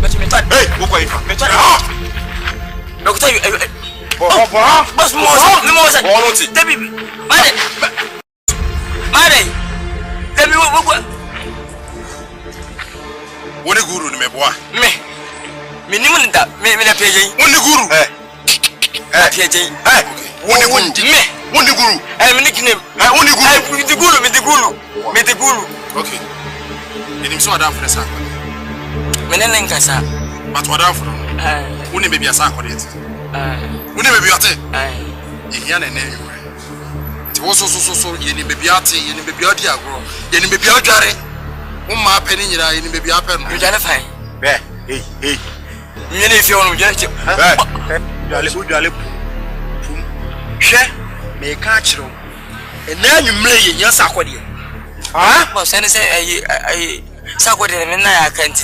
But me talk. Hey, who going? Me talk. No, tell you. Boss, more. Debbie, Made. Debbie, what? What a guru, me boy. Me nimun da me na peje. What a guru? Peje. What a guru? Me. What a guru? I am nickname. What a guru? Me the guru. Okay. You didn't saw that for the sack. Me na nkasa. But what for? Wouldn't be a sack on it. Wouldn't be at it. You hear a name. It was so you baby ati, you baby audio, you baby audio. My penny, you baby happen. You don't find. Hey. You need to get you. Share, may catch you. And then you may your sack. Well, send us a sack with a minute. I can't